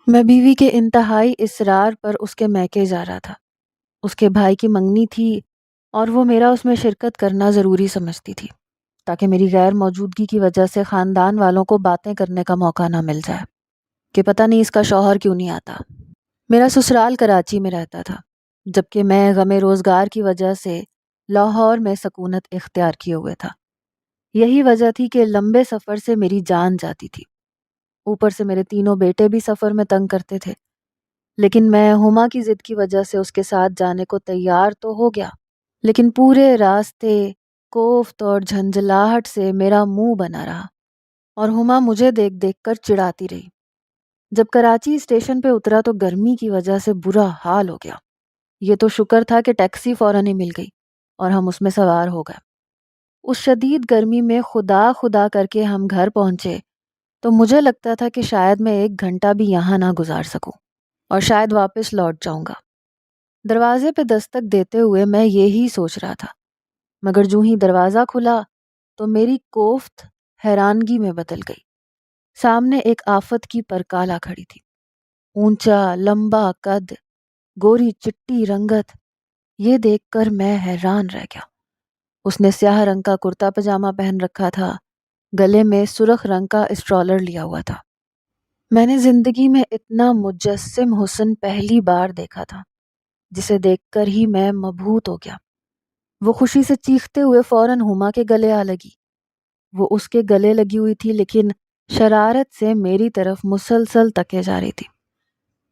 میں بیوی کے انتہائی اصرار پر اس کے میکے جا رہا تھا۔ اس کے بھائی کی منگنی تھی اور وہ میرا اس میں شرکت کرنا ضروری سمجھتی تھی تاکہ میری غیر موجودگی کی وجہ سے خاندان والوں کو باتیں کرنے کا موقع نہ مل جائے کہ پتہ نہیں اس کا شوہر کیوں نہیں آتا۔ میرا سسرال کراچی میں رہتا تھا جبکہ میں غم روزگار کی وجہ سے لاہور میں سکونت اختیار کیے ہوئے تھا۔ یہی وجہ تھی کہ لمبے سفر سے میری جان جاتی تھی۔ اوپر سے میرے تینوں بیٹے بھی سفر میں تنگ کرتے تھے، لیکن میں ہما کی ضد کی وجہ سے اس کے ساتھ جانے کو تیار تو ہو گیا، لیکن پورے راستے کوفت اور جھنجھلاہٹ سے میرا منہ بنا رہا اور ہما مجھے دیکھ دیکھ کر چڑھاتی رہی۔ جب کراچی اسٹیشن پہ اترا تو گرمی کی وجہ سے برا حال ہو گیا۔ یہ تو شکر تھا کہ ٹیکسی فوراً ہی مل گئی اور ہم اس میں سوار ہو گئے۔ اس شدید گرمی میں خدا خدا کر کے ہم گھر پہنچے تو مجھے لگتا تھا کہ شاید میں 1 گھنٹہ بھی یہاں نہ گزار سکوں اور شاید واپس لوٹ جاؤں گا۔ دروازے پہ دستک دیتے ہوئے میں یہی سوچ رہا تھا، مگر جو ہی دروازہ کھلا تو میری کوفت حیرانگی میں بدل گئی۔ سامنے ایک آفت کی پرکالا کھڑی تھی، اونچا لمبا قد، گوری چٹی رنگت۔ یہ دیکھ کر میں حیران رہ گیا۔ اس نے سیاہ رنگ کا کرتا پجامہ پہن رکھا تھا، گلے میں سرخ رنگ کا اسٹرالر لیا ہوا تھا۔ میں نے زندگی میں اتنا مجسم حسن پہلی بار دیکھا تھا، جسے دیکھ کر ہی میں مبہوت ہو گیا۔ وہ خوشی سے چیختے ہوئے فوراً ہما کے گلے آ لگی۔ وہ اس کے گلے لگی ہوئی تھی لیکن شرارت سے میری طرف مسلسل تکے جا رہی تھی۔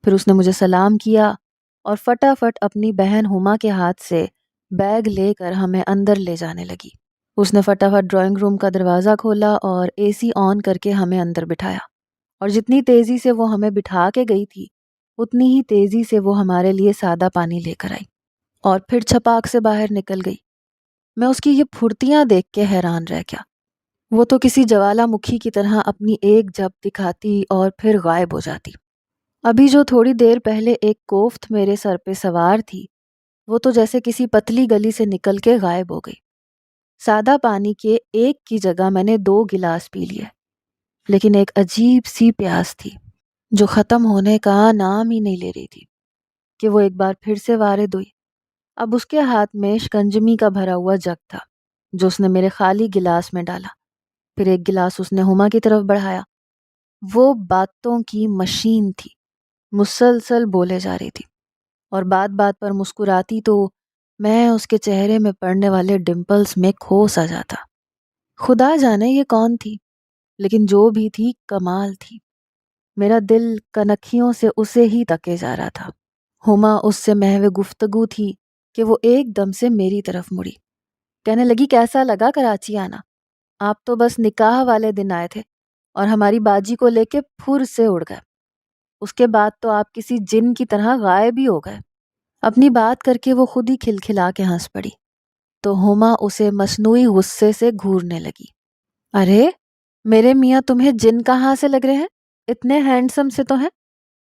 پھر اس نے مجھے سلام کیا اور فٹافٹ اپنی بہن ہما کے ہاتھ سے بیگ لے کر ہمیں اندر لے جانے لگی۔ اس نے فٹافٹ ڈرائنگ روم کا دروازہ کھولا اور اے سی آن کر کے ہمیں اندر بٹھایا، اور جتنی تیزی سے وہ ہمیں بٹھا کے گئی تھی اتنی ہی تیزی سے وہ ہمارے لیے سادہ پانی لے کر آئی اور پھر چھپاک سے باہر نکل گئی۔ میں اس کی یہ پھرتیاں دیکھ کے حیران رہ گیا۔ وہ تو کسی جوالا مکھی کی طرح اپنی ایک جھپ دکھاتی اور پھر غائب ہو جاتی۔ ابھی جو تھوڑی دیر پہلے ایک کوفت میرے سر پہ سوار تھی، وہ تو جیسے کسی پتلی گلی سے نکل کے غائب ہو گئی۔ سادہ پانی کے ایک کی جگہ میں نے 2 گلاس پی لیے، لیکن ایک عجیب سی پیاس تھی جو ختم ہونے کا نام ہی نہیں لے رہی تھی کہ وہ ایک بار پھر سے وارد ہوئی۔ اب اس کے ہاتھ میں شکنجمی کا بھرا ہوا جگ تھا جو اس نے میرے خالی گلاس میں ڈالا۔ پھر ایک گلاس اس نے ہما کی طرف بڑھایا۔ وہ باتوں کی مشین تھی، مسلسل بولے جا رہی تھی اور بات بات پر مسکراتی تو میں اس کے چہرے میں پڑنے والے ڈمپلز میں کھو سا جاتا۔ خدا جانے یہ کون تھی، لیکن جو بھی تھی کمال تھی۔ میرا دل کنکھیوں سے اسے ہی تکے جا رہا تھا۔ ہما اس سے محو گفتگو تھی کہ وہ ایک دم سے میری طرف مڑی، کہنے لگی کیسا لگا کراچی آنا؟ آپ تو بس نکاح والے دن آئے تھے اور ہماری باجی کو لے کے پھر سے اڑ گئے۔ اس کے بعد تو آپ کسی جن کی طرح غائب ہی ہو گئے۔ اپنی بات کر کے وہ خود ہی کھلکھلا کے ہنس پڑی تو ہما اسے مصنوعی غصے سے گھورنے لگی۔ ارے میرے میاں تمہیں جن کہاں سے لگ رہے ہیں؟ اتنے ہینڈسم سے تو ہیں،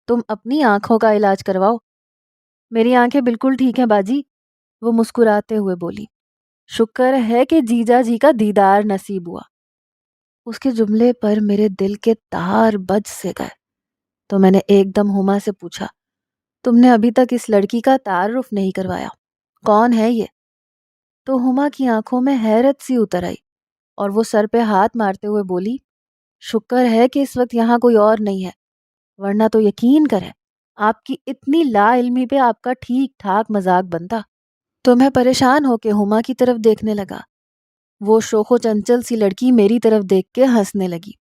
تم اپنی آنکھوں کا علاج کرواؤ۔ میری آنکھیں بالکل ٹھیک ہیں باجی، وہ مسکراتے ہوئے بولی۔ شکر ہے کہ جیجا جی کا دیدار نصیب ہوا۔ اس کے جملے پر میرے دل کے تار بج سے گئے تو میں نے ایک دم ہما سے پوچھا، تم نے ابھی تک اس لڑکی کا تعارف نہیں کروایا، کون ہے یہ؟ تو ہما کی آنکھوں میں حیرت سی اتر آئی اور وہ سر پہ ہاتھ مارتے ہوئے بولی، شکر ہے کہ اس وقت یہاں کوئی اور نہیں ہے، ورنہ تو یقین کریں آپ کی اتنی لا علمی پہ آپ کا ٹھیک ٹھاک مذاق بنتا۔ تو میں پریشان ہو کے ہما کی طرف دیکھنے لگا۔ وہ شوخ و چنچل سی لڑکی میری طرف دیکھ کے ہنسنے لگی۔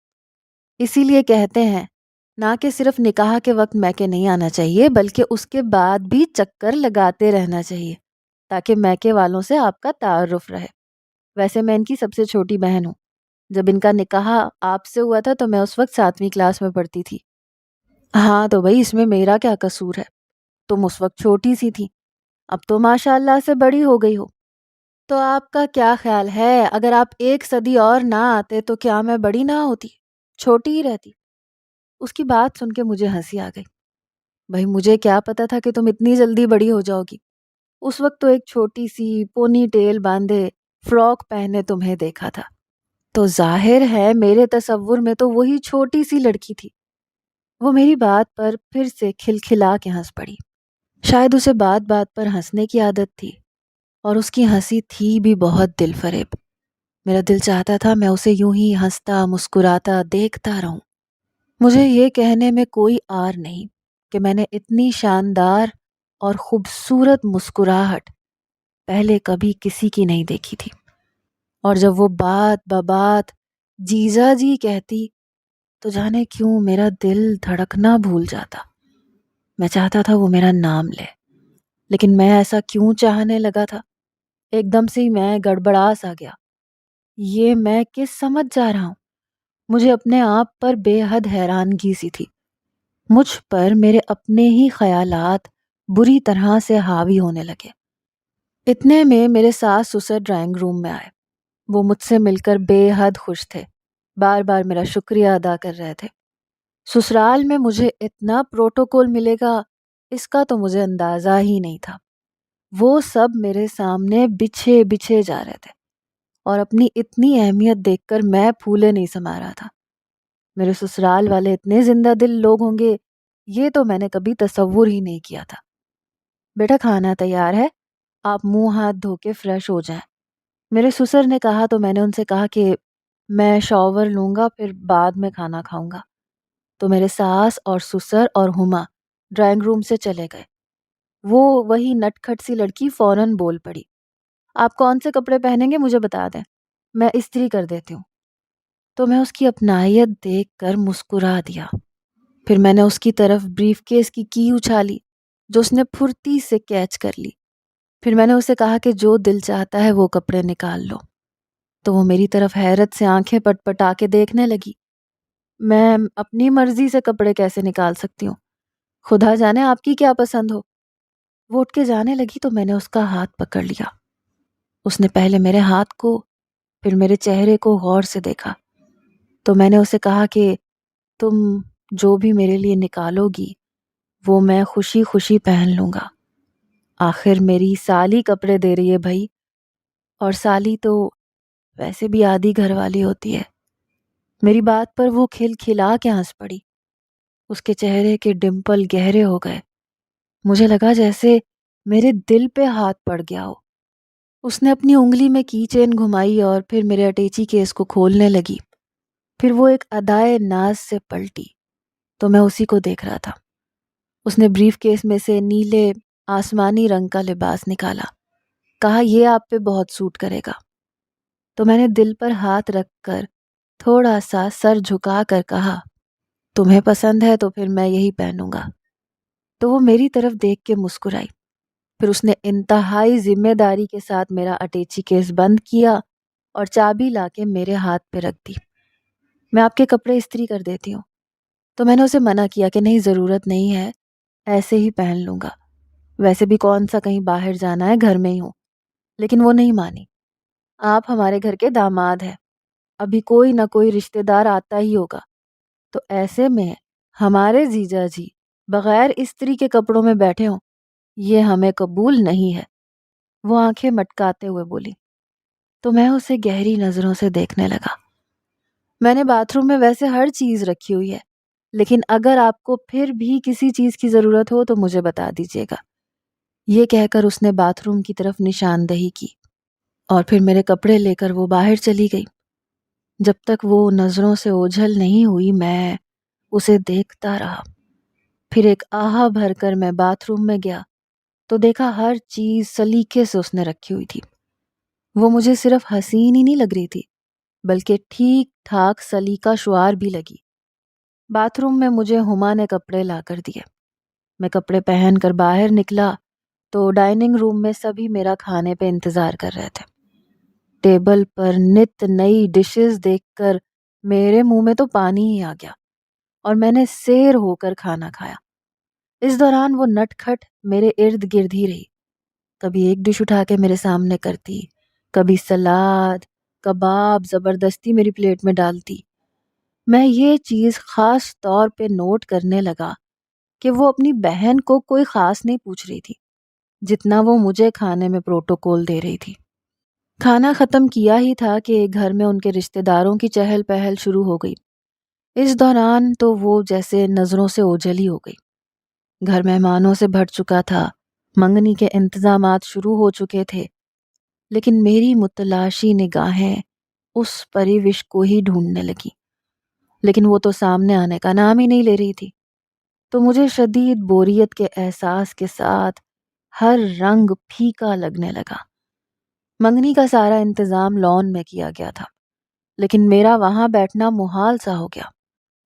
اسی لیے کہتے ہیں نہ کہ صرف نکاح کے وقت میکے نہیں آنا چاہیے بلکہ اس کے بعد بھی چکر لگاتے رہنا چاہیے تاکہ میکے والوں سے آپ کا تعارف رہے۔ ویسے میں ان کی سب سے چھوٹی بہن ہوں۔ جب ان کا نکاح آپ سے ہوا تھا تو میں اس وقت 7ویں کلاس میں پڑھتی تھی۔ ہاں تو بھائی اس میں میرا کیا قصور ہے؟ تم اس وقت چھوٹی سی تھی، اب تو ماشاء اللہ سے بڑی ہو گئی ہو۔ تو آپ کا کیا خیال ہے اگر آپ 1 صدی اور نہ آتے تو کیا میں بڑی نہ ہوتی، چھوٹی ہی رہتی؟ اس کی بات سن کے مجھے ہنسی آ گئی۔ بھائی مجھے کیا پتا تھا کہ تم اتنی جلدی بڑی ہو جاؤ گی۔ اس وقت تو ایک چھوٹی سی پونی ٹیل باندھے فراک پہنے تمہیں دیکھا تھا، تو ظاہر ہے میرے تصور میں تو وہی چھوٹی سی لڑکی تھی۔ وہ میری بات پر پھر سے کھلکھلا کے ہنس پڑی۔ شاید اسے بات بات پر ہنسنے کی عادت تھی، اور اس کی ہنسی تھی بھی بہت دل فریب۔ میرا دل چاہتا تھا میں اسے یوں ہی ہنستا مسکراتا دیکھتا رہوں۔ مجھے یہ کہنے میں کوئی آر نہیں کہ میں نے اتنی شاندار اور خوبصورت مسکراہٹ پہلے کبھی کسی کی نہیں دیکھی تھی، اور جب وہ بات ببات جیجا جی کہتی تو جانے کیوں میرا دل دھڑکنا بھول جاتا۔ میں چاہتا تھا وہ میرا نام لے، لیکن میں ایسا کیوں چاہنے لگا تھا؟ ایک دم سے ہی میں گڑبڑا سا گیا۔ یہ میں کس سمجھ جا رہا ہوں؟ مجھے اپنے آپ پر بے حد حیرانگی سی تھی۔ مجھ پر میرے اپنے ہی خیالات بری طرح سے حاوی ہونے لگے۔ اتنے میں میرے ساس سسر ڈرائنگ روم میں آئے۔ وہ مجھ سے مل کر بے حد خوش تھے، بار بار میرا شکریہ ادا کر رہے تھے۔ سسرال میں مجھے اتنا پروٹوکول ملے گا اس کا تو مجھے اندازہ ہی نہیں تھا۔ وہ سب میرے سامنے بچھے بچھے جا رہے تھے، اور اپنی اتنی اہمیت دیکھ کر میں پھولے نہیں سما رہا تھا۔ میرے سسرال والے اتنے زندہ دل لوگ ہوں گے یہ تو میں نے کبھی تصور ہی نہیں کیا تھا۔ بیٹا کھانا تیار ہے، آپ منہ ہاتھ دھو کے فریش ہو جائیں، میرے سسر نے کہا تو میں نے ان سے کہا کہ میں شاور لوں گا پھر بعد میں کھانا کھاؤں گا۔ تو میرے ساس اور سسر اور ہما ڈرائنگ روم سے چلے گئے۔ وہ وہی نٹ کھٹ سی لڑکی فوراً بول پڑی، آپ کون سے کپڑے پہنیں گے مجھے بتا دیں، میں استری کر دیتی ہوں۔ تو میں اس کی اپنائیت دیکھ کر مسکرا دیا۔ پھر میں نے اس کی طرف بریف کیس کی اچھالی جو اس نے پھرتی سے کیچ کر لی۔ پھر میں نے اسے کہا کہ جو دل چاہتا ہے وہ کپڑے نکال لو۔ تو وہ میری طرف حیرت سے آنکھیں پٹ پٹا کے دیکھنے لگی۔ میں اپنی مرضی سے کپڑے کیسے نکال سکتی ہوں؟ خدا جانے آپ کی کیا پسند ہو۔ وہ اٹھ کے جانے لگی تو میں نے اس کا ہاتھ پکڑ لیا۔ اس نے پہلے میرے ہاتھ کو پھر میرے چہرے کو غور سے دیکھا۔ تو میں نے اسے کہا کہ تم جو بھی میرے لیے نکالو گی وہ میں خوشی خوشی پہن لوں گا۔ آخر میری سالی کپڑے دے رہی ہے بھائی، اور سالی تو ویسے بھی آدھی گھر والی ہوتی ہے۔ میری بات پر وہ کھلکھلا کے ہنس پڑی۔ اس کے چہرے کے ڈمپل گہرے ہو گئے۔ مجھے لگا جیسے میرے دل پہ ہاتھ پڑ گیا ہو۔ اس نے اپنی انگلی میں کی چین گھمائی اور پھر میرے اٹیچی کیس کو کھولنے لگی۔ پھر وہ ایک ادائے ناز سے پلٹی تو میں اسی کو دیکھ رہا تھا۔ اس نے بریف کیس میں سے نیلے آسمانی رنگ کا لباس نکالا، کہا یہ آپ پہ بہت سوٹ کرے گا۔ تو میں نے دل پر ہاتھ رکھ کر تھوڑا سا سر جھکا کر کہا تمہیں پسند ہے تو پھر میں یہی پہنوں گا۔ تو وہ میری طرف دیکھ کے مسکرائی۔ پھر اس نے انتہائی ذمہ داری کے ساتھ میرا اٹیچی کیس بند کیا اور چابی لا کے میرے ہاتھ پہ رکھ دی۔ میں آپ کے کپڑے استری کر دیتی ہوں۔ تو میں نے اسے منع کیا کہ نہیں ضرورت نہیں ہے، ایسے ہی پہن لوں گا، ویسے بھی کون سا کہیں باہر جانا ہے، گھر میں ہی ہوں۔ لیکن وہ نہیں مانی۔ آپ ہمارے گھر کے داماد ہیں، ابھی کوئی نہ کوئی رشتہ دار آتا ہی ہوگا، تو ایسے میں ہمارے جیجا جی بغیر استری کے کپڑوں میں بیٹھے ہوں یہ ہمیں قبول نہیں ہے۔ وہ آنکھیں مٹکاتے ہوئے بولی۔ تو میں اسے گہری نظروں سے دیکھنے لگا۔ میں نے باتھ روم میں ویسے ہر چیز رکھی ہوئی ہے، لیکن اگر آپ کو پھر بھی کسی چیز کی ضرورت ہو تو مجھے بتا دیجیے گا۔ یہ کہہ کر اس نے باتھ روم کی طرف نشاندہی کی اور پھر میرے کپڑے لے کر وہ باہر چلی گئی۔ جب تک وہ نظروں سے اوجھل نہیں ہوئی میں اسے دیکھتا رہا۔ پھر ایک آہا بھر کر میں باتھ روم میں گیا تو دیکھا ہر چیز سلیقے سے اس نے رکھی ہوئی تھی۔ وہ مجھے صرف حسین ہی نہیں لگ رہی تھی بلکہ ٹھیک ٹھاک سلیقہ شعار بھی لگی۔ باتھ روم میں مجھے ہما نے کپڑے لا کر دیے۔ میں کپڑے پہن کر باہر نکلا تو ڈائننگ روم میں سبھی میرا کھانے پہ انتظار کر رہے تھے۔ ٹیبل پر نت نئی ڈشز دیکھ کر میرے منہ میں تو پانی ہی آ گیا اور میں نے سیر ہو کر کھانا کھایا۔ اس دوران وہ نٹ کھٹ میرے ارد گرد ہی رہی، کبھی ایک ڈش اٹھا کے میرے سامنے کرتی، کبھی سلاد کباب زبردستی میری پلیٹ میں ڈالتی۔ میں یہ چیز خاص طور پہ نوٹ کرنے لگا کہ وہ اپنی بہن کو کوئی خاص نہیں پوچھ رہی تھی جتنا وہ مجھے کھانے میں پروٹوکول دے رہی تھی۔ کھانا ختم کیا ہی تھا کہ گھر میں ان کے رشتہ داروں کی چہل پہل شروع ہو گئی۔ اس دوران تو وہ جیسے نظروں سے اوجھل ہی ہو گئی۔ گھر مہمانوں سے بھر چکا تھا، منگنی کے انتظامات شروع ہو چکے تھے، لیکن میری متلاشی نگاہیں اس پریوش کو ہی ڈھونڈنے لگی، لیکن وہ تو سامنے آنے کا نام ہی نہیں لے رہی تھی۔ تو مجھے شدید بوریت کے احساس کے ساتھ ہر رنگ پھیکا لگنے لگا۔ منگنی کا سارا انتظام لان میں کیا گیا تھا، لیکن میرا وہاں بیٹھنا محال سا ہو گیا۔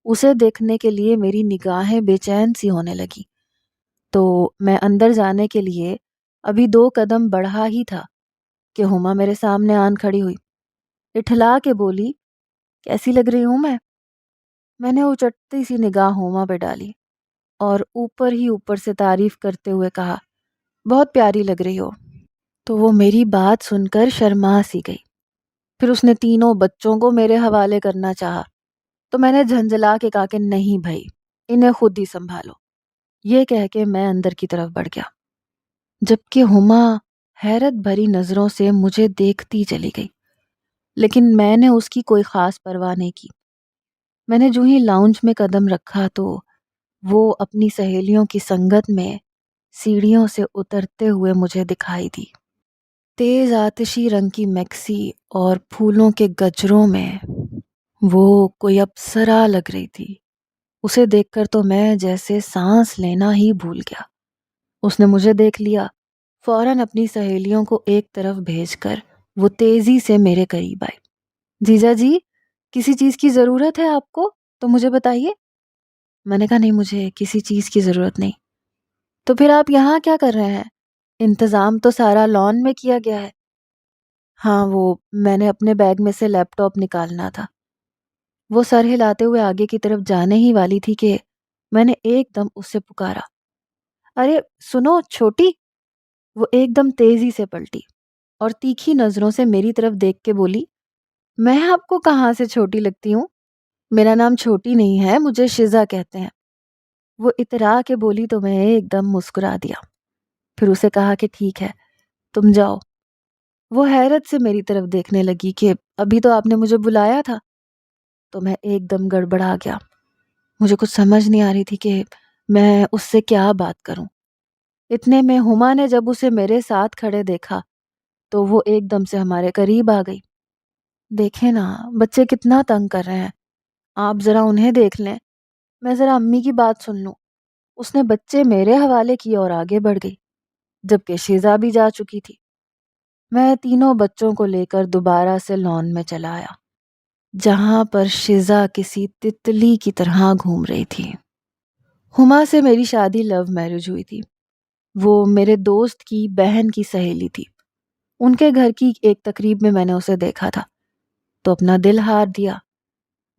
اسے دیکھنے کے لیے میری نگاہیں بے چین سی ہونے لگی، تو میں اندر جانے کے لیے ابھی 2 قدم بڑھا ہی تھا کہ ہما میرے سامنے آن کھڑی ہوئی، اٹھلا کے بولی، کیسی لگ رہی ہوں میں؟ میں نے اچٹتی سی نگاہ ہما پہ ڈالی اور اوپر ہی اوپر سے تعریف کرتے ہوئے کہا، بہت پیاری لگ رہی ہو۔ تو وہ میری بات سن کر شرما سی گئی۔ پھر اس نے تینوں بچوں کو میرے حوالے کرنا چاہا، تو میں نے جھنجھلا کے کہا کہ نہیں بھائی، انہیں خود ہی سنبھالو۔ یہ کہہ کے میں اندر کی طرف بڑھ گیا، جبکہ ہما حیرت بھری نظروں سے مجھے دیکھتی چلی گئی، لیکن میں نے اس کی کوئی خاص پرواہ نہیں کی۔ میں نے جو ہی لاؤنج میں قدم رکھا تو وہ اپنی سہیلیوں کی سنگت میں سیڑھیوں سے اترتے ہوئے مجھے دکھائی دی۔ تیز آتشی رنگ کی میکسی اور پھولوں کے گجروں میں وہ کوئی اپسرا لگ رہی تھی۔ اسے دیکھ کر تو میں جیسے سانس لینا ہی بھول گیا۔ اس نے مجھے دیکھ لیا، فوراً اپنی سہیلیوں کو ایک طرف بھیج کر وہ تیزی سے میرے قریب آئی۔ جیجا جی، کسی چیز کی ضرورت ہے آپ کو تو مجھے بتائیے۔ میں نے کہا نہیں، مجھے کسی چیز کی ضرورت نہیں۔ تو پھر آپ یہاں کیا کر رہے ہیں؟ انتظام تو سارا لان میں کیا گیا ہے۔ ہاں، وہ میں نے اپنے بیگ میں سے لیپ ٹاپ نکالنا تھا۔ وہ سر ہلاتے ہوئے آگے کی طرف جانے ہی والی تھی کہ میں نے ایک دم اسے پکارا، ارے سنو چھوٹی۔ وہ ایک دم تیزی سے پلٹی اور تیکھی نظروں سے میری طرف دیکھ کے بولی، میں آپ کو کہاں سے چھوٹی لگتی ہوں؟ میرا نام چھوٹی نہیں ہے، مجھے شزا کہتے ہیں۔ وہ اترا کے بولی تو میں ایک دم مسکرا دیا، پھر اسے کہا کہ ٹھیک ہے تم جاؤ۔ وہ حیرت سے میری طرف دیکھنے لگی کہ ابھی تو آپ نے مجھے بلایا تھا۔ تو میں ایک دم گڑبڑا گیا، مجھے کچھ سمجھ نہیں آ رہی تھی کہ میں اس سے کیا بات کروں۔ اتنے میں ہما نے جب اسے میرے ساتھ کھڑے دیکھا تو وہ ایک دم سے ہمارے قریب آ گئی۔ دیکھیں نا بچے کتنا تنگ کر رہے ہیں، آپ ذرا انہیں دیکھ لیں، میں ذرا امی کی بات سن لوں۔ اس نے بچے میرے حوالے کیے اور آگے بڑھ گئی، جبکہ شیزا بھی جا چکی تھی۔ میں تینوں بچوں کو لے کر دوبارہ سے لان میں چلا آیا، جہاں پر شیزا کسی تتلی کی طرح گھوم رہی تھی۔ ہما سے میری شادی لو میرج ہوئی تھی۔ وہ میرے دوست کی بہن کی سہیلی تھی۔ ان کے گھر کی ایک تقریب میں نے اسے دیکھا تھا تو اپنا دل ہار دیا۔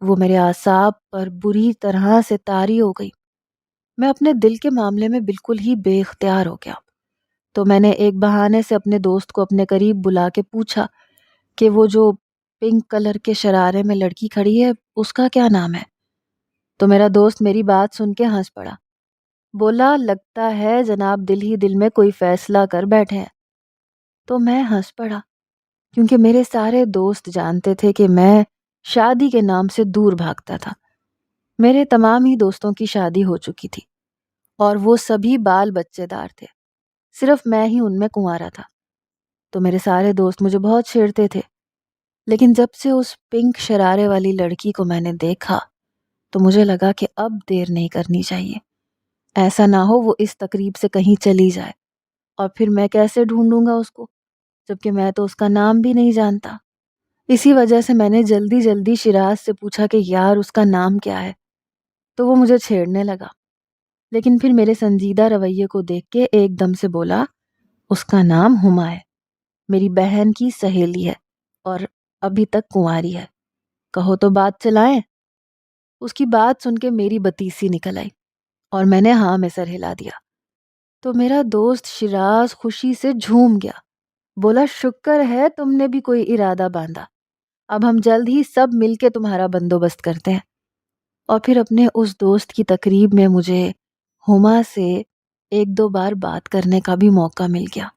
وہ میرے اعصاب پر بری طرح سے طاری ہو گئی۔ میں اپنے دل کے معاملے میں بالکل ہی بے اختیار ہو گیا۔ تو میں نے ایک بہانے سے اپنے دوست کو اپنے قریب بلا کے پوچھا کہ وہ جو پنک کلر کے شرارے میں لڑکی کھڑی ہے اس کا کیا نام ہے؟ تو میرا دوست میری بات سن کے ہنس پڑا، بولا لگتا ہے جناب دل ہی دل میں کوئی فیصلہ کر بیٹھے ہیں۔ تو میں ہنس پڑا، کیونکہ میرے سارے دوست جانتے تھے کہ میں شادی کے نام سے دور بھاگتا تھا۔ میرے تمام ہی دوستوں کی شادی ہو چکی تھی اور وہ سبھی بال بچے دار تھے، صرف میں ہی ان میں کنوارا تھا۔ تو میرے سارے دوست مجھے بہت چھیڑتے تھے، لیکن جب سے اس پنک شرارے والی لڑکی کو میں نے دیکھا تو مجھے لگا کہ اب دیر نہیں کرنی چاہیے، ایسا نہ ہو وہ اس تقریب سے کہیں چلی جائے اور پھر میں کیسے ڈھونڈوں گا اس کو، جبکہ میں تو اس کا نام بھی نہیں جانتا۔ اسی وجہ سے میں نے جلدی جلدی شیراز سے پوچھا کہ یار اس کا نام کیا ہے، تو وہ مجھے چھیڑنے لگا، لیکن پھر میرے سنجیدہ رویے کو دیکھ کے ایک دم سے بولا، اس کا نام ہما ہے، میری بہن کی سہیلی ہے اور ابھی تک کنواری ہے، کہو تو بات چلائیں۔ اس کی بات سن کے میری بتیسی نکل آئی اور میں نے ہاں میں سر ہلا دیا۔ تو میرا دوست شیراز خوشی سے جھوم گیا، بولا شکر ہے تم نے بھی کوئی ارادہ باندھا، اب ہم جلد ہی سب مل کے تمہارا بندوبست کرتے ہیں۔ اور پھر اپنے اس دوست کی تقریب میں مجھے ہما سے ایک دو بار بات کرنے کا بھی موقع مل گیا۔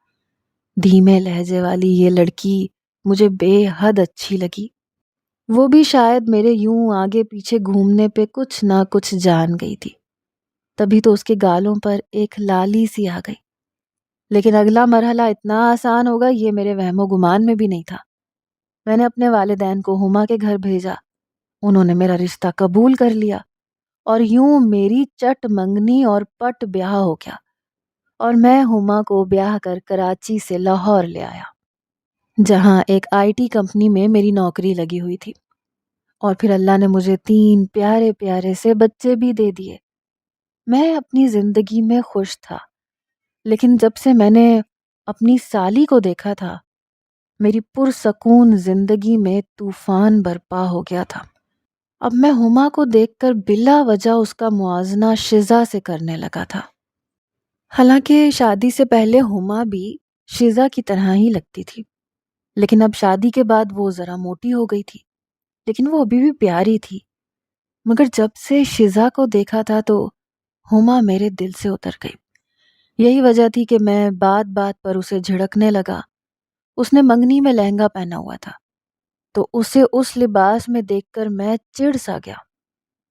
دھیمے لہجے والی یہ لڑکی مجھے بے حد اچھی لگی۔ وہ بھی شاید میرے یوں آگے پیچھے گھومنے پہ کچھ نہ کچھ جان گئی تھی، تبھی تو اس کے گالوں پر ایک لالی سی آ گئی۔ لیکن اگلا مرحلہ اتنا آسان ہوگا یہ میرے وہم و گمان میں بھی نہیں تھا۔ میں نے اپنے والدین کو ہما کے گھر بھیجا، انہوں نے میرا رشتہ قبول کر لیا، اور یوں میری چٹ منگنی اور پٹ بیاہ ہو گیا، اور میں ہما کو بیاہ کر کراچی سے لاہور لے آیا، جہاں ایک آئی ٹی کمپنی میں میری نوکری لگی ہوئی تھی۔ اور پھر اللہ نے مجھے 3 پیارے پیارے سے بچے بھی دے دیے۔ میں اپنی زندگی میں خوش تھا، لیکن جب سے میں نے اپنی سالی کو دیکھا تھا، میری پرسکون زندگی میں طوفان برپا ہو گیا تھا۔ اب میں ہما کو دیکھ کر بلا وجہ اس کا موازنہ شزا سے کرنے لگا تھا۔ حالانکہ شادی سے پہلے ہما بھی شزا کی طرح ہی لگتی تھی، لیکن اب شادی کے بعد وہ ذرا موٹی ہو گئی تھی، لیکن وہ ابھی بھی پیاری تھی۔ مگر جب سے شزا کو دیکھا تھا تو ہما میرے دل سے اتر گئی۔ یہی وجہ تھی کہ میں بات بات پر اسے جھڑکنے لگا۔ اس نے منگنی میں لہنگا پہنا ہوا تھا، تو اسے اس لباس میں دیکھ کر میں چڑ سا گیا۔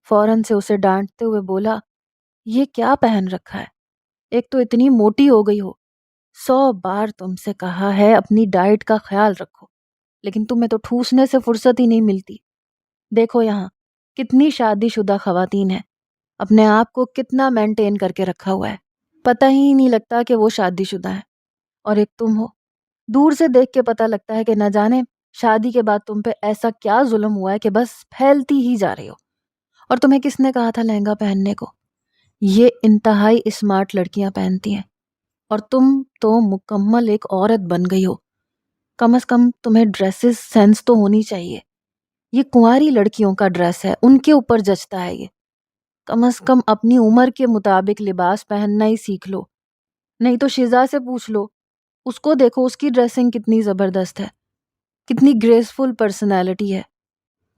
فوراً سے اسے ڈانٹتے ہوئے بولا، یہ کیا پہن رکھا ہے؟ ایک تو اتنی موٹی ہو گئی ہو، 100 بار تم سے کہا ہے اپنی ڈائٹ کا خیال رکھو، لیکن تمہیں تو ٹھوسنے سے فرصت ہی نہیں ملتی۔ دیکھو یہاں کتنی شادی شدہ خواتین ہیں، اپنے آپ کو کتنا مینٹین کر کے رکھا ہوا ہے، پتہ ہی نہیں لگتا کہ وہ شادی شدہ ہیں، اور ایک تم ہو، دور سے دیکھ کے پتہ لگتا ہے کہ نہ جانے شادی کے بعد تم پہ ایسا کیا ظلم ہوا ہے کہ بس پھیلتی ہی جا رہی ہو۔ اور تمہیں کس نے کہا تھا لہنگا پہننے کو؟ یہ انتہائی اسمارٹ لڑکیاں پہنتی ہیں، اور تم تو مکمل ایک عورت بن گئی ہو۔ کم از کم تمہیں ڈریسز سینس تو ہونی چاہیے۔ یہ کنواری لڑکیوں کا ڈریس ہے، ان کے اوپر جچتا ہے یہ۔ کم از کم اپنی عمر کے مطابق لباس پہننا ہی سیکھ لو، نہیں تو شزا سے پوچھ لو، اس کو دیکھو، اس کی ڈریسنگ کتنی زبردست ہے، کتنی گریسفل پرسنالٹی ہے۔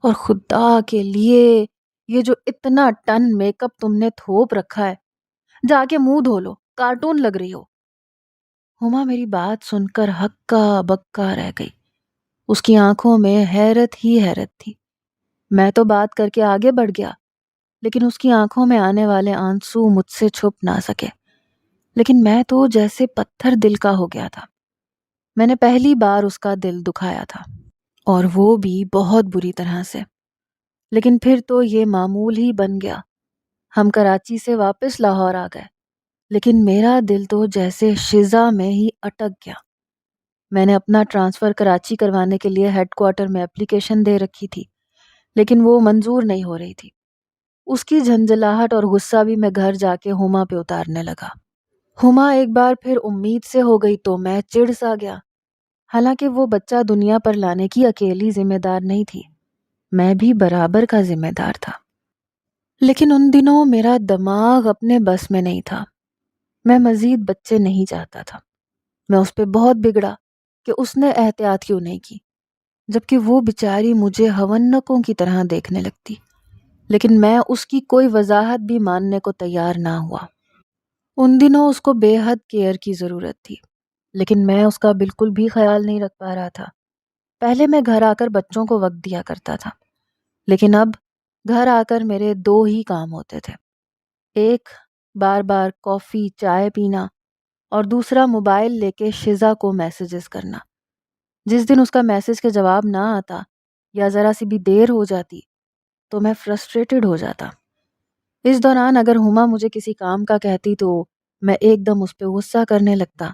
اور خدا کے لیے یہ جو اتنا ٹن میک اپ تم نے تھوپ رکھا ہے، جا کے منہ دھو لو، کارٹون لگ رہی ہو۔ ہما میری بات سن کر ہکا بکا رہ گئی، اس کی آنکھوں میں حیرت ہی حیرت تھی۔ میں تو بات کر کے آگے بڑھ گیا، لیکن اس کی آنکھوں میں آنے والے آنسو مجھ سے چھپ نہ سکے۔ لیکن میں تو جیسے پتھر دل کا ہو گیا تھا۔ میں نے پہلی بار اس کا دل دکھایا تھا، اور وہ بھی بہت بری طرح سے۔ لیکن پھر تو یہ معمول ہی بن گیا۔ ہم کراچی سے واپس لاہور آ گئے، لیکن میرا دل تو جیسے شزا میں ہی اٹک گیا۔ میں نے اپنا ٹرانسفر کراچی کروانے کے لیے ہیڈ کوارٹر میں اپلیکیشن دے رکھی تھی، لیکن وہ منظور نہیں ہو رہی تھی۔ اس کی جھنجھلاہٹ اور غصہ بھی میں گھر جا کے ہما پہ اتارنے لگا۔ ہما ایک بار پھر امید سے ہو گئی تو میں چڑ سا گیا۔ حالانکہ وہ بچہ دنیا پر لانے کی اکیلی ذمہ دار نہیں تھی، میں بھی برابر کا ذمہ دار تھا۔ لیکن ان دنوں میرا دماغ اپنے بس میں نہیں تھا۔ میں مزید بچے نہیں چاہتا تھا۔ میں اس پہ بہت بگڑا کہ اس نے احتیاط کیوں نہیں کی، جبکہ وہ بیچاری مجھے ہونکوں کی طرح دیکھنے لگتی، لیکن میں اس کی کوئی وضاحت بھی ماننے کو تیار نہ ہوا۔ ان دنوں اس کو بے حد کیئر کی ضرورت تھی، لیکن میں اس کا بالکل بھی خیال نہیں رکھ پا رہا تھا۔ پہلے میں گھر آ کر بچوں کو وقت دیا کرتا تھا، لیکن اب گھر آ کر میرے 2 ہی کام ہوتے تھے۔ ایک، بار بار کافی چائے پینا، اور دوسرا موبائل لے کے شزا کو میسیجز کرنا۔ جس دن اس کا میسج کے جواب نہ آتا یا ذرا سی بھی دیر ہو جاتی تو میں فرسٹریٹڈ ہو جاتا۔ اس دوران اگر ہما مجھے کسی کام کا کہتی تو میں ایک دم اس پہ غصہ کرنے لگتا۔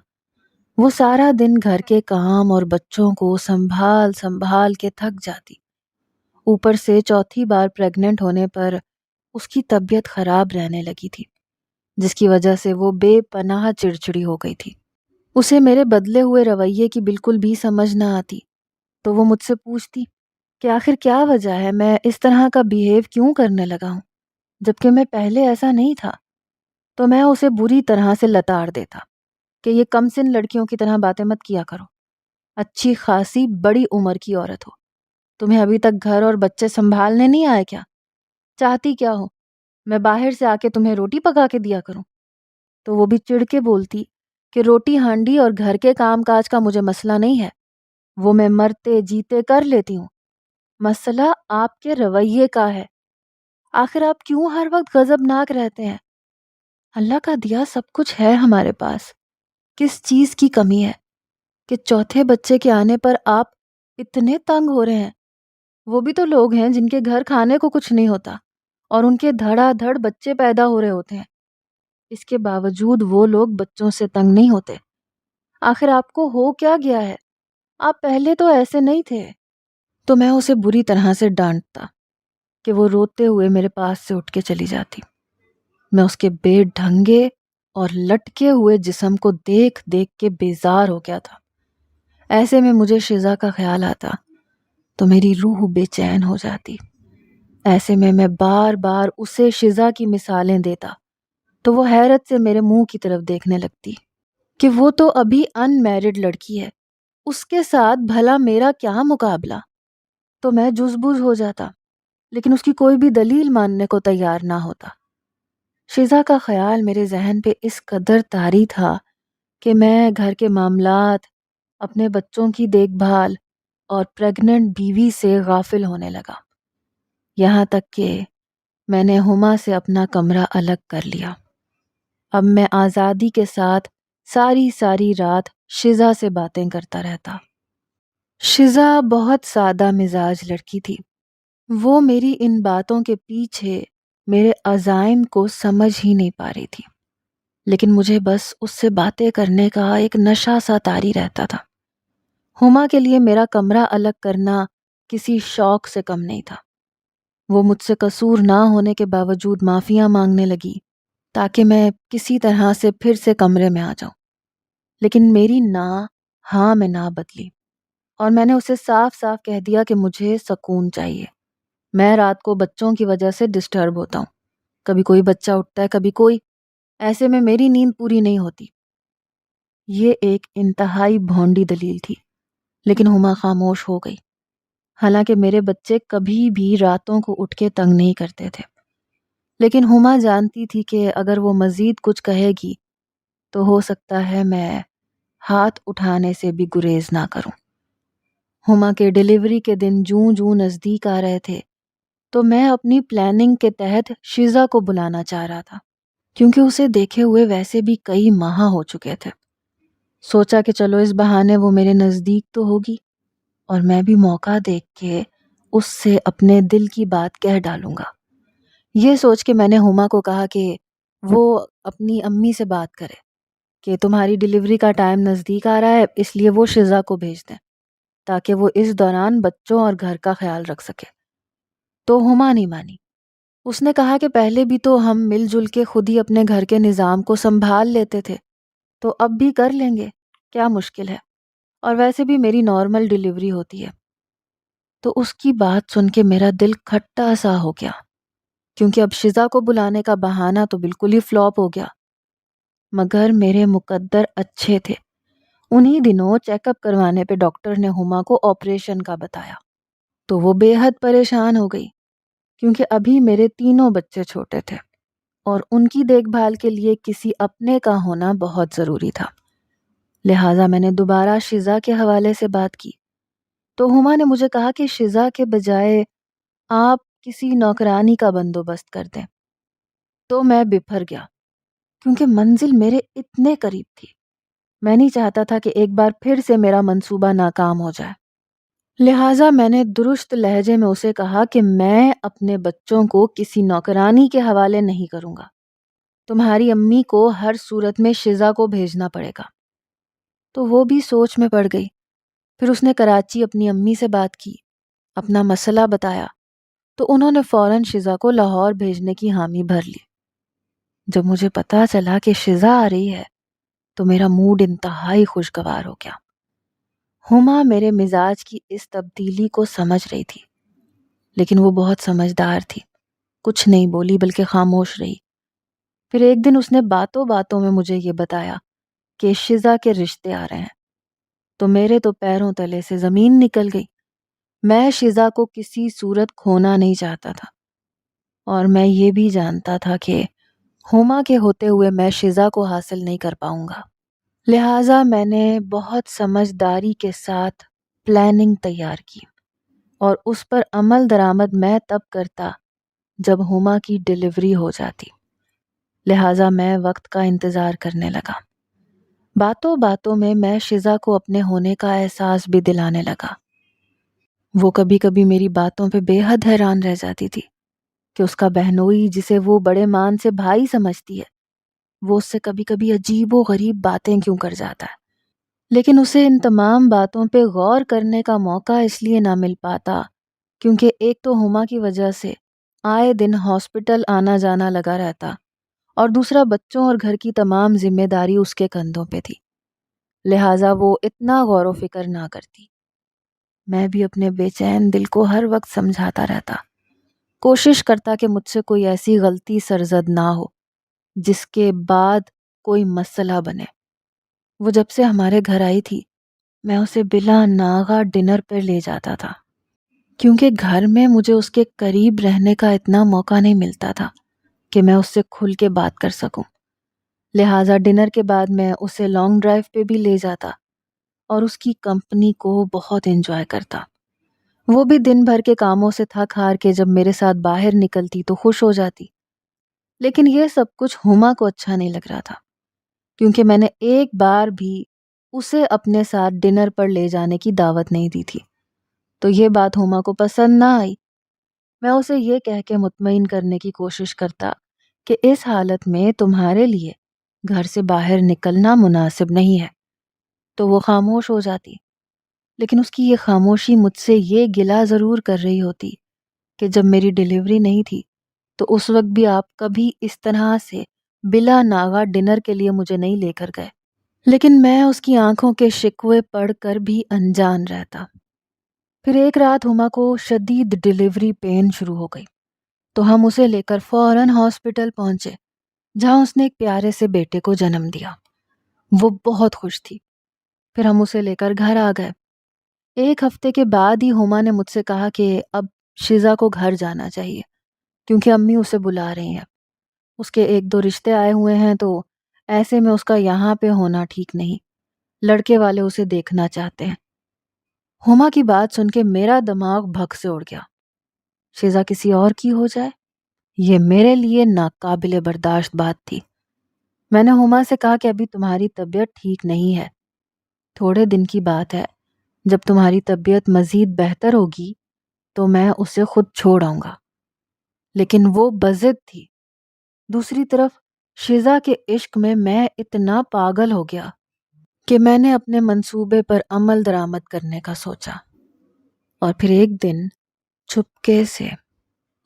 وہ سارا دن گھر کے کام اور بچوں کو سنبھال سنبھال کے تھک جاتی۔ اوپر سے چوتھی بار پریگننٹ ہونے پر اس کی طبیعت خراب رہنے لگی تھی، جس کی وجہ سے وہ بے پناہ چڑچڑی ہو گئی تھی۔ اسے میرے بدلے ہوئے رویے کی بالکل بھی سمجھ نہ آتی، تو وہ مجھ سے پوچھتی کہ آخر کیا وجہ ہے، میں اس طرح کا بیہیو کیوں کرنے لگا ہوں، جبکہ میں پہلے ایسا نہیں تھا۔ تو میں اسے بری طرح سے لتاڑ دیتا کہ یہ کم سن لڑکیوں کی طرح باتیں مت کیا کرو، اچھی خاصی بڑی عمر کی عورت ہو، تمہیں ابھی تک گھر اور بچے سنبھالنے نہیں آئے کیا؟ چاہتی کیا ہو، میں باہر سے آ کے تمہیں روٹی پکا کے دیا کروں؟ تو وہ بھی چڑ کے بولتی کہ روٹی ہانڈی اور گھر کے کام کاج کا مجھے مسئلہ نہیں ہے، وہ میں مرتے جیتے کر لیتی ہوں، مسئلہ آپ کے رویے کا ہے۔ آخر آپ کیوں ہر وقت غضبناک رہتے ہیں؟ اللہ کا دیا سب کچھ ہے ہمارے پاس، کس چیز کی کمی ہے کہ چوتھے بچے کے آنے پر آپ اتنے تنگ ہو رہے ہیں؟ وہ بھی تو لوگ ہیں جن کے گھر کھانے کو کچھ نہیں ہوتا اور ان کے دھڑا دھڑ بچے پیدا ہو رہے ہوتے ہیں، اس کے باوجود وہ لوگ بچوں سے تنگ نہیں ہوتے۔ آخر آپ کو ہو کیا گیا ہے؟ آپ پہلے تو ایسے نہیں تھے۔ تو میں اسے بری طرح سے ڈانٹتا کہ وہ روتے ہوئے میرے پاس سے اٹھ کے چلی جاتی۔ میں اس کے بے ڈھنگے اور لٹکے ہوئے جسم کو دیکھ دیکھ کے بیزار ہو گیا تھا۔ ایسے میں مجھے شزا کا خیال آتا تو میری روح بے چین ہو جاتی۔ ایسے میں بار بار اسے شزا کی مثالیں دیتا تو وہ حیرت سے میرے منہ کی طرف دیکھنے لگتی کہ وہ تو ابھی ان میرڈ لڑکی ہے، اس کے ساتھ بھلا میرا کیا مقابلہ؟ تو میں جزبز ہو جاتا، لیکن اس کی کوئی بھی دلیل ماننے کو تیار نہ ہوتا۔ شزا کا خیال میرے ذہن پہ اس قدر طاری تھا کہ میں گھر کے معاملات، اپنے بچوں کی دیکھ بھال اور پریگننٹ بیوی سے غافل ہونے لگا، یہاں تک کہ میں نے ہما سے اپنا کمرہ الگ کر لیا۔ اب میں آزادی کے ساتھ ساری رات شزا سے باتیں کرتا رہتا۔ شزا بہت سادہ مزاج لڑکی تھی۔ وہ میری ان باتوں کے پیچھے میرے عزائم کو سمجھ ہی نہیں پا رہی تھی، لیکن مجھے بس اس سے باتیں کرنے کا ایک نشہ سا طاری رہتا تھا۔ ہما کے لیے میرا کمرہ الگ کرنا کسی شوق سے کم نہیں تھا۔ وہ مجھ سے قصور نہ ہونے کے باوجود معافیاں مانگنے لگی تاکہ میں کسی طرح سے پھر سے کمرے میں آ جاؤں، لیکن میری نہ ہاں میں نہ بدلی اور میں نے اسے صاف صاف کہہ دیا کہ مجھے سکون چاہیے۔ میں رات کو بچوں کی وجہ سے ڈسٹرب ہوتا ہوں، کبھی کوئی بچہ اٹھتا ہے کبھی کوئی، ایسے میں میری نیند پوری نہیں ہوتی۔ یہ ایک انتہائی بھونڈی دلیل تھی، لیکن ہما خاموش ہو گئی۔ حالانکہ میرے بچے کبھی بھی راتوں کو اٹھ کے تنگ نہیں کرتے تھے، لیکن ہما جانتی تھی کہ اگر وہ مزید کچھ کہے گی تو ہو سکتا ہے میں ہاتھ اٹھانے سے بھی گریز نہ کروں۔ ہما کے ڈیلیوری کے دن جوں نزدیک آ رہے تھے تو میں اپنی پلاننگ کے تحت شزا کو بلانا چاہ رہا تھا، کیونکہ اسے دیکھے ہوئے ویسے بھی کئی ماہ ہو چکے تھے۔ سوچا کہ چلو اس بہانے وہ میرے نزدیک تو ہوگی اور میں بھی موقع دیکھ کے اس سے اپنے دل کی بات کہہ ڈالوں گا۔ یہ سوچ کے میں نے ہما کو کہا کہ وہ اپنی امی سے بات کرے کہ تمہاری ڈیلیوری کا ٹائم نزدیک آ رہا ہے، اس لیے وہ شزا کو بھیج دیں تاکہ وہ اس دوران بچوں اور گھر کا خیال رکھ سکے۔ تو ہما نہیں مانی۔ اس نے کہا کہ پہلے بھی تو ہم مل جل کے خود ہی اپنے گھر کے نظام کو سنبھال لیتے تھے، تو اب بھی کر لیں گے، کیا مشکل ہے، اور ویسے بھی میری نارمل ڈیلیوری ہوتی ہے۔ تو اس کی بات سن کے میرا دل کھٹا سا ہو گیا، کیونکہ اب شزا کو بلانے کا بہانہ تو بالکل ہی فلاپ ہو گیا۔ مگر میرے مقدر اچھے تھے۔ انہی دنوں چیک اپ کروانے پہ ڈاکٹر نے ہما کو آپریشن کا بتایا تو وہ بے حد پریشان ہو گئی، کیونکہ ابھی میرے تینوں بچے چھوٹے تھے اور ان کی دیکھ بھال کے لیے کسی اپنے کا ہونا بہت ضروری تھا۔ لہٰذا میں نے دوبارہ شزا کے حوالے سے بات کی تو ہما نے مجھے کہا کہ شزا کے بجائے آپ کسی نوکرانی کا بندوبست کر دیں۔ تو میں بپھر گیا، کیونکہ منزل میرے اتنے قریب تھی۔ میں نہیں چاہتا تھا کہ ایک بار پھر سے میرا منصوبہ ناکام ہو جائے۔ لہٰذا میں نے درست لہجے میں اسے کہا کہ میں اپنے بچوں کو کسی نوکرانی کے حوالے نہیں کروں گا، تمہاری امی کو ہر صورت میں شزا کو بھیجنا پڑے گا۔ تو وہ بھی سوچ میں پڑ گئی۔ پھر اس نے کراچی اپنی امی سے بات کی، اپنا مسئلہ بتایا تو انہوں نے فوراً شزا کو لاہور بھیجنے کی حامی بھر لی۔ جب مجھے پتا چلا کہ شزا آ رہی ہے تو میرا موڈ انتہائی خوشگوار ہو گیا۔ ہما میرے مزاج کی اس تبدیلی کو سمجھ رہی تھی، لیکن وہ بہت سمجھدار تھی، کچھ نہیں بولی بلکہ خاموش رہی۔ پھر ایک دن اس نے باتوں باتوں میں مجھے یہ بتایا کہ شزا کے رشتے آ رہے ہیں، تو میرے تو پیروں تلے سے زمین نکل گئی۔ میں شزا کو کسی صورت کھونا نہیں چاہتا تھا، اور میں یہ بھی جانتا تھا کہ ہما کے ہوتے ہوئے میں شزا کو حاصل نہیں کر پاؤں گا۔ لہٰذا میں نے بہت سمجھداری کے ساتھ پلاننگ تیار کی اور اس پر عمل درآمد میں تب کرتا جب ہما کی ڈلیوری ہو جاتی، لہٰذا میں وقت کا انتظار کرنے لگا۔ باتوں باتوں میں شزا کو اپنے ہونے کا احساس بھی دلانے لگا۔ وہ کبھی کبھی میری باتوں پہ بے حد حیران رہ جاتی تھی کہ اس کا بہنوئی جسے وہ بڑے مان سے بھائی سمجھتی ہے، وہ اس سے کبھی کبھی عجیب و غریب باتیں کیوں کر جاتا ہے۔ لیکن اسے ان تمام باتوں پہ غور کرنے کا موقع اس لیے نہ مل پاتا کیونکہ ایک تو ہما کی وجہ سے آئے دن ہاسپٹل آنا جانا لگا رہتا، اور دوسرا بچوں اور گھر کی تمام ذمہ داری اس کے کندھوں پہ تھی، لہٰذا وہ اتنا غور و فکر نہ کرتی۔ میں بھی اپنے بے چین دل کو ہر وقت سمجھاتا رہتا، کوشش کرتا کہ مجھ سے کوئی ایسی غلطی سرزد نہ ہو جس کے بعد کوئی مسئلہ بنے۔ وہ جب سے ہمارے گھر آئی تھی میں اسے بلا ناغہ ڈنر پر لے جاتا تھا، کیونکہ گھر میں مجھے اس کے قریب رہنے کا اتنا موقع نہیں ملتا تھا کہ میں اس سے کھل کے بات کر سکوں، لہٰذا ڈنر کے بعد میں اسے لانگ ڈرائیو پہ بھی لے جاتا اور اس کی کمپنی کو بہت انجوائے کرتا۔ وہ بھی دن بھر کے کاموں سے تھک ہار کے جب میرے ساتھ باہر نکلتی تو خوش ہو جاتی، لیکن یہ سب کچھ ہما کو اچھا نہیں لگ رہا تھا کیونکہ میں نے ایک بار بھی اسے اپنے ساتھ ڈنر پر لے جانے کی دعوت نہیں دی تھی، تو یہ بات ہما کو پسند نہ آئی۔ میں اسے یہ کہہ کے مطمئن کرنے کی کوشش کرتا کہ اس حالت میں تمہارے لیے گھر سے باہر نکلنا مناسب نہیں ہے، تو وہ خاموش ہو جاتی، لیکن اس کی یہ خاموشی مجھ سے یہ گلہ ضرور کر رہی ہوتی کہ جب میری ڈلیوری نہیں تھی تو اس وقت بھی آپ کبھی اس طرح سے بلا ناغہ ڈنر کے لیے مجھے نہیں لے کر گئے۔ لیکن میں اس کی آنکھوں کے شکوے پڑھ کر بھی انجان رہتا۔ پھر ایک رات ہما کو شدید ڈلیوری پین شروع ہو گئی تو ہم اسے لے کر فوراً ہاسپٹل پہنچے جہاں اس نے ایک پیارے سے بیٹے کو جنم دیا۔ وہ بہت خوش تھی۔ پھر ہم اسے لے کر گھر آ گئے۔ ایک ہفتے کے بعد ہی ہما نے مجھ سے کہا کہ اب شزا کو گھر جانا چاہیے کیونکہ امی اسے بلا رہی ہیں، اس کے ایک دو رشتے آئے ہوئے ہیں تو ایسے میں اس کا یہاں پہ ہونا ٹھیک نہیں، لڑکے والے اسے دیکھنا چاہتے ہیں۔ ہما کی بات سن کے میرا دماغ بھگ سے اڑ گیا۔ شزا کسی اور کی ہو جائے، یہ میرے لیے ناقابل برداشت بات تھی۔ میں نے ہما سے کہا کہ ابھی تمہاری طبیعت ٹھیک نہیں ہے، تھوڑے دن کی بات ہے، جب تمہاری طبیعت مزید بہتر ہوگی تو میں اسے خود چھوڑ آؤں گا۔ لیکن وہ بضد تھی۔ دوسری طرف شزا کے عشق میں اتنا پاگل ہو گیا کہ میں نے اپنے منصوبے پر عمل درآمد کرنے کا سوچا، اور پھر ایک دن چھپکے سے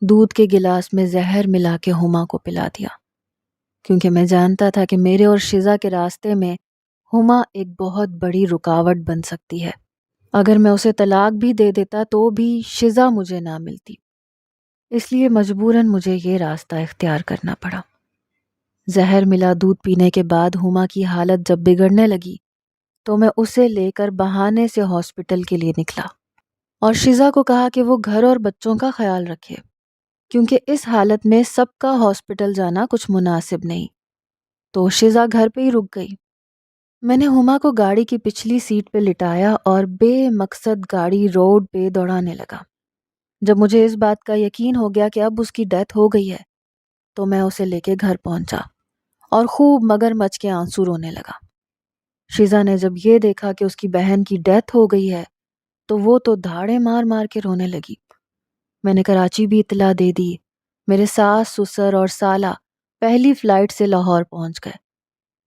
دودھ کے گلاس میں زہر ملا کے ہما کو پلا دیا، کیونکہ میں جانتا تھا کہ میرے اور شزا کے راستے میں ہما ایک بہت بڑی رکاوٹ بن سکتی ہے۔ اگر میں اسے طلاق بھی دے دیتا تو بھی شزا مجھے نہ ملتی، اس لیے مجبوراً مجھے یہ راستہ اختیار کرنا پڑا۔ زہر ملا دودھ پینے کے بعد ہما کی حالت جب بگڑنے لگی تو میں اسے لے کر بہانے سے ہاسپٹل کے لیے نکلا اور شزا کو کہا کہ وہ گھر اور بچوں کا خیال رکھے، کیونکہ اس حالت میں سب کا ہاسپٹل جانا کچھ مناسب نہیں۔ تو شزا گھر پہ ہی رک گئی۔ میں نے ہما کو گاڑی کی پچھلی سیٹ پہ لٹایا اور بے مقصد گاڑی روڈ پہ دوڑانے لگا۔ جب مجھے اس بات کا یقین ہو گیا کہ اب اس کی ڈیتھ ہو گئی ہے تو میں اسے لے کے گھر پہنچا اور خوب مگر مچ کے آنسو رونے لگا۔ شزا نے جب یہ دیکھا کہ اس کی بہن کی ڈیتھ ہو گئی ہے تو وہ تو دھاڑے مار مار کے رونے لگی۔ میں نے کراچی بھی اطلاع دے دی۔ میرے ساس، سسر اور سالہ پہلی فلائٹ سے لاہور پہنچ گئے۔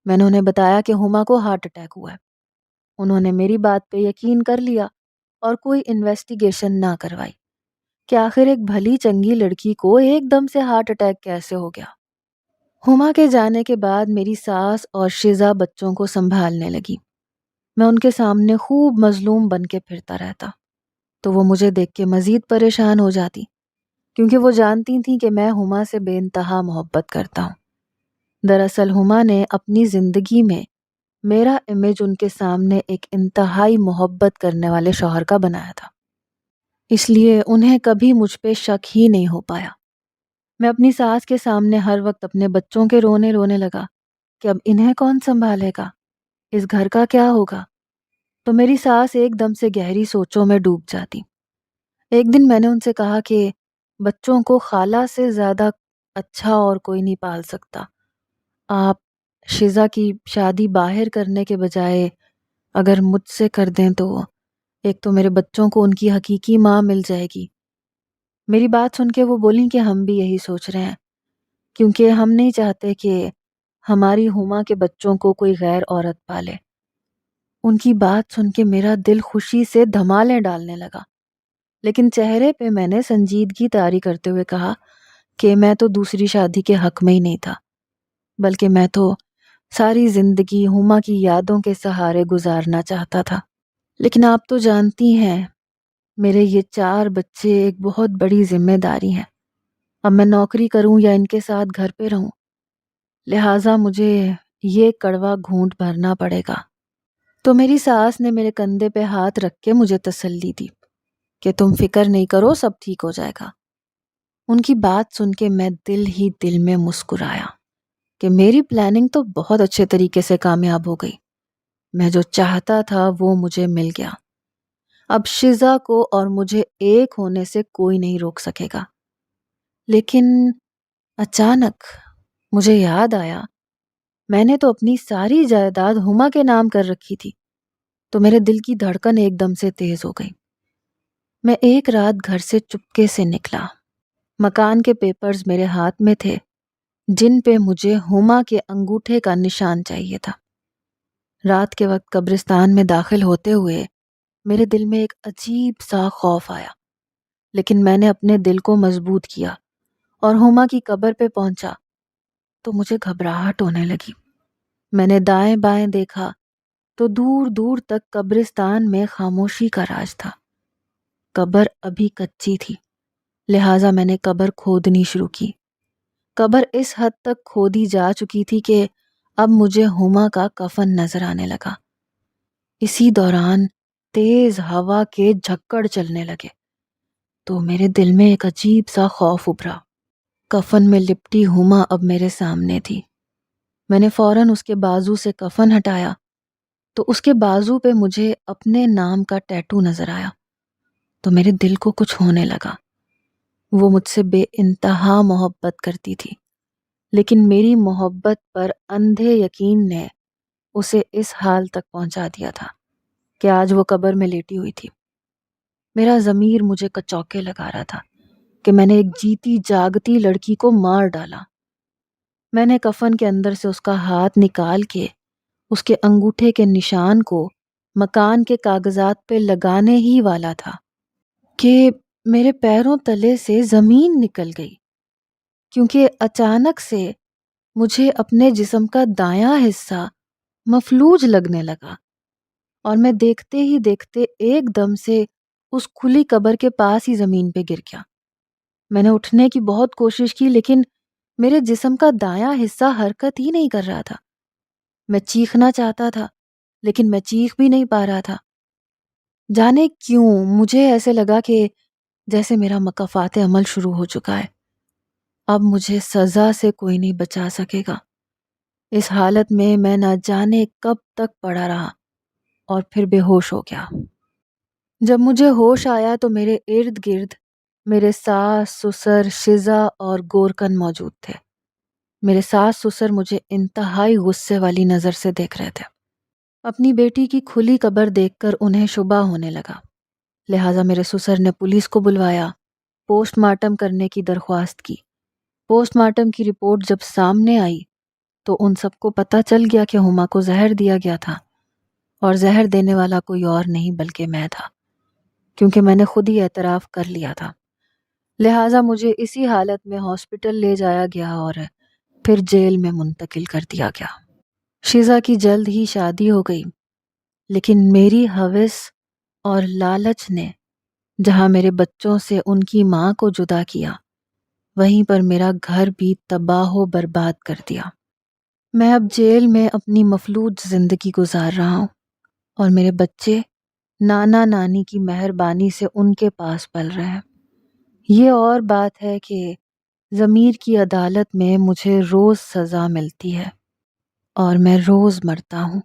میں نے انہیں بتایا کہ ہما کو ہارٹ اٹیک ہوا ہے۔ انہوں نے میری بات پہ یقین کر لیا اور کوئی انویسٹیگیشن نہ کروائی کہ آخر ایک بھلی چنگی لڑکی کو ایک دم سے ہارٹ اٹیک کیسے ہو گیا۔ ہما کے جانے کے بعد میری ساس اور شزا بچوں کو سنبھالنے لگی۔ میں ان کے سامنے خوب مظلوم بن کے پھرتا رہتا تو وہ مجھے دیکھ کے مزید پریشان ہو جاتی، کیونکہ وہ جانتی تھیں کہ میں ہما سے بے انتہا محبت کرتا ہوں۔ دراصل ہما نے اپنی زندگی میں میرا امیج ان کے سامنے ایک انتہائی محبت کرنے والے شوہر کا بنایا تھا، اس لیے انہیں کبھی مجھ پہ شک ہی نہیں ہو پایا۔ میں اپنی ساس کے سامنے ہر وقت اپنے بچوں کے رونے لگا کہ اب انہیں کون سنبھالے گا، اس گھر کا کیا ہوگا، تو میری ساس ایک دم سے گہری سوچوں میں ڈوب جاتی۔ ایک دن میں نے ان سے کہا کہ بچوں کو خالہ سے زیادہ اچھا اور کوئی نہیں پال سکتا۔ آپ شزا کی شادی باہر کرنے کے بجائے اگر مجھ سے کر دیں تو ایک تو میرے بچوں کو ان کی حقیقی ماں مل جائے گی۔ میری بات سن کے وہ بولیں کہ ہم بھی یہی سوچ رہے ہیں، کیونکہ ہم نہیں چاہتے کہ ہماری ہما کے بچوں کو کوئی غیر عورت پالے۔ ان کی بات سن کے میرا دل خوشی سے دھمالیں ڈالنے لگا، لیکن چہرے پہ میں نے سنجیدگی طاری کرتے ہوئے کہا کہ میں تو دوسری شادی کے حق میں ہی نہیں تھا، بلکہ میں تو ساری زندگی ہما کی یادوں کے سہارے گزارنا چاہتا تھا۔ لیکن آپ تو جانتی ہیں میرے یہ 4 بچے ایک بہت بڑی ذمہ داری ہیں۔ اب میں نوکری کروں یا ان کے ساتھ گھر پہ رہوں، لہٰذا مجھے یہ کڑوا گھونٹ بھرنا پڑے گا۔ تو میری ساس نے میرے کندھے پہ ہاتھ رکھ کے مجھے تسلی دی کہ تم فکر نہیں کرو، سب ٹھیک ہو جائے گا۔ ان کی بات سن کے میں دل ہی دل میں مسکرایا کہ میری پلاننگ تو بہت اچھے طریقے سے کامیاب ہو گئی۔ میں جو چاہتا تھا وہ مجھے مل گیا۔ اب شزا کو اور مجھے ایک ہونے سے کوئی نہیں روک سکے گا۔ لیکن اچانک مجھے یاد آیا میں نے تو اپنی ساری جائیداد ہما کے نام کر رکھی تھی، تو میرے دل کی دھڑکن ایک دم سے تیز ہو گئی۔ میں ایک رات گھر سے چپکے سے نکلا۔ مکان کے پیپرز میرے ہاتھ میں تھے جن پہ مجھے ہما کے انگوٹھے کا نشان چاہیے تھا۔ رات کے وقت قبرستان میں داخل ہوتے ہوئے میرے دل میں ایک عجیب سا خوف آیا، لیکن میں نے اپنے دل کو مضبوط کیا اور ہما کی قبر پہ پہنچا تو مجھے گھبراہٹ ہونے لگی۔ میں نے دائیں بائیں دیکھا تو دور دور تک قبرستان میں خاموشی کا راج تھا۔ قبر ابھی کچی تھی، لہٰذا میں نے قبر کھودنی شروع کی۔ قبر اس حد تک کھودی جا چکی تھی کہ اب مجھے ہما کا کفن نظر آنے لگا۔ اسی دوران تیز ہوا کے جھکڑ چلنے لگے تو میرے دل میں ایک عجیب سا خوف ابھرا۔ کفن میں لپٹی ہما اب میرے سامنے تھی۔ میں نے فوراً اس کے بازو سے کفن ہٹایا تو اس کے بازو پہ مجھے اپنے نام کا ٹیٹو نظر آیا تو میرے دل کو کچھ ہونے لگا۔ وہ مجھ سے بے انتہا محبت کرتی تھی، لیکن میری محبت پر اندھے یقین نے اسے اس حال تک پہنچا دیا تھا کہ آج وہ قبر میں لیٹی ہوئی تھی۔ میرا ضمیر مجھے کچوکے لگا رہا تھا کہ میں نے ایک جیتی جاگتی لڑکی کو مار ڈالا۔ میں نے کفن کے اندر سے اس کا ہاتھ نکال کے اس کے انگوٹھے کے نشان کو مکان کے کاغذات پہ لگانے ہی والا تھا کہ میرے پیروں تلے سے زمین نکل گئی، کیونکہ اچانک سے مجھے اپنے جسم کا دایاں حصہ مفلوج لگنے لگا اور میں دیکھتے ہی دیکھتے ایک دم سے اس کھلی قبر کے پاس ہی زمین پہ گر گیا۔ میں نے اٹھنے کی بہت کوشش کی، لیکن میرے جسم کا دایاں حصہ حرکت ہی نہیں کر رہا تھا۔ میں چیخنا چاہتا تھا لیکن میں چیخ بھی نہیں پا رہا تھا۔ جانے کیوں مجھے ایسے لگا کہ جیسے میرا مکافات عمل شروع ہو چکا ہے۔ اب مجھے سزا سے کوئی نہیں بچا سکے گا۔ اس حالت میں میں نہ جانے کب تک پڑا رہا اور پھر بے ہوش ہو گیا۔ جب مجھے ہوش آیا تو میرے ارد گرد میرے ساس سسر شزا اور گورکن موجود تھے۔ میرے ساس سسر مجھے انتہائی غصے والی نظر سے دیکھ رہے تھے۔ اپنی بیٹی کی کھلی قبر دیکھ کر انہیں شبہ ہونے لگا، لہٰذا میرے سسر نے پولیس کو بلوایا، پوسٹ مارٹم کرنے کی درخواست کی۔ پوسٹ مارٹم کی رپورٹ جب سامنے آئی تو ان سب کو پتہ چل گیا کہ ہما کو زہر دیا گیا تھا، اور زہر دینے والا کوئی اور نہیں بلکہ میں تھا، کیونکہ میں نے خود ہی اعتراف کر لیا تھا۔ لہٰذا مجھے اسی حالت میں ہاسپٹل لے جایا گیا اور پھر جیل میں منتقل کر دیا گیا۔ شزا کی جلد ہی شادی ہو گئی، لیکن میری ہوس اور لالچ نے جہاں میرے بچوں سے ان کی ماں کو جدا کیا، وہیں پر میرا گھر بھی تباہ و برباد کر دیا۔ میں اب جیل میں اپنی مفلوج زندگی گزار رہا ہوں اور میرے بچے نانا نانی کی مہربانی سے ان کے پاس پل رہے ہیں۔ یہ اور بات ہے کہ ضمیر کی عدالت میں مجھے روز سزا ملتی ہے اور میں روز مرتا ہوں۔